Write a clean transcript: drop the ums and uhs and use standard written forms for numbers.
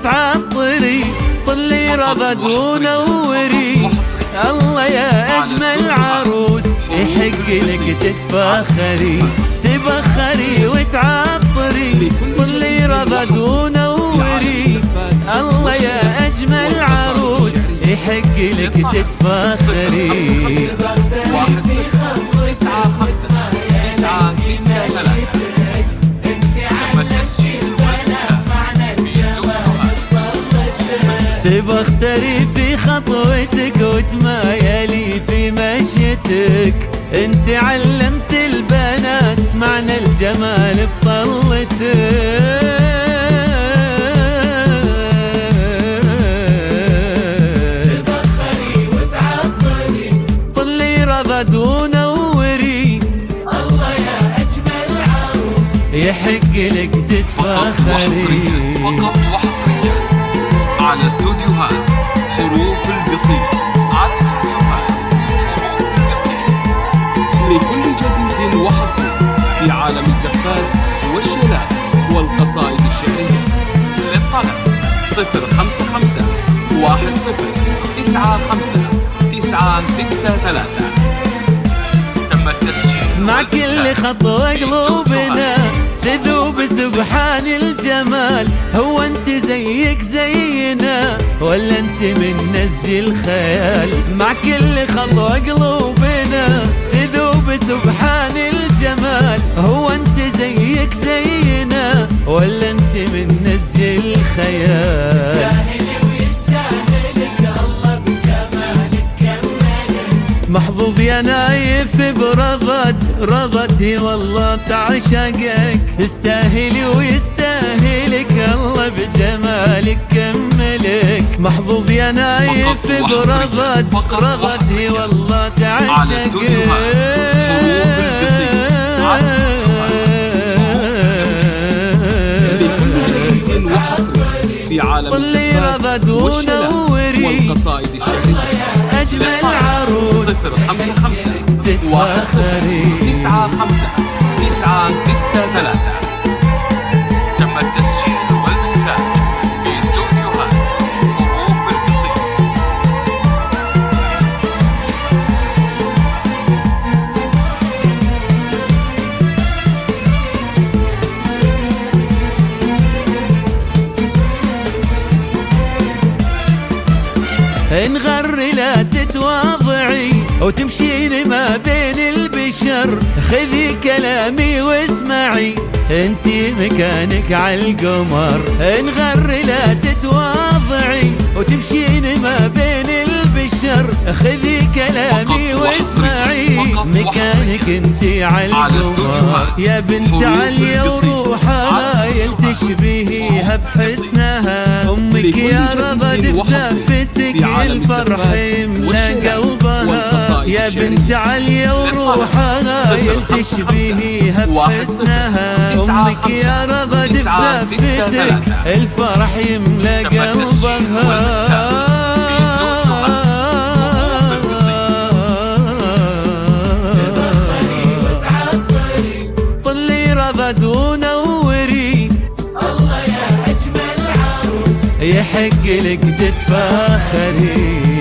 وتعطري، طلي رغد ونوري. الله يا أجمل عروس، يحق لك تتفاخري، تبخري وتعطري، طلي رغد ونوري. الله يا أجمل عروس، يحق لك تتفاخري. تبختري في خطوتك وتمايلي في مشيتك، انت علمت البنات معنى الجمال بطلتك. تبخري وتعطري، طلي رغد ونوري. الله يا أجمل عروس، يحق لك تتفاخري. فقط وحصريا على استوديوهات حروف القصيد. لكل جديد وحصري في عالم الزفات والشلال والقصائد الشعرية. للطلب 055 10 95 963. تم التسجيل مع كل خطوة قلوبنا تذوب سبحان الجمال. هو انت زيك زينا ولا انت من نسج الخيال؟ مع كل خطوة قلوبنا تذوب سبحان الجمال. هو انت زيك زينا ولا انت من نسج الخيال؟ يستاهلي ويستاهلك الله بجمالك كملك. محظوظ يا نايف برغد، رغدتي والله تعشقك. تستاهلي ويستاهلك الله بجمالك كملك. محظوظ يا نايف برغد، رغدتي والله تعشقك. في عالم طلي رغد ونوري، والقصائد الشعرية. أجمل عروس 055 تتفاخري. 95 963. تم التسجيل والإنتاج في استوديوهات حروف القصيد. انغر لا تتواضعي وتمشين ما بين البشر. خذي كلامي واسمعي، انتي مكانك عالقمر. انغر لا تتواضعي وتمشين ما بين البشر. خذي كلامي واسمعي، مكانك انتي عالقمر. يا بنت عليا وروحها تشبهيها بحسنها. امك يا رغد بزافتك الفرح يملى قلبها. يا بنت عليا وروحها تشبهيها بحسنها. امك يا رغد بزافتك الفرح يملى قلبها. طلي رغد ونوري، الله يا أجمل عروس، يحق لك تتفاخري.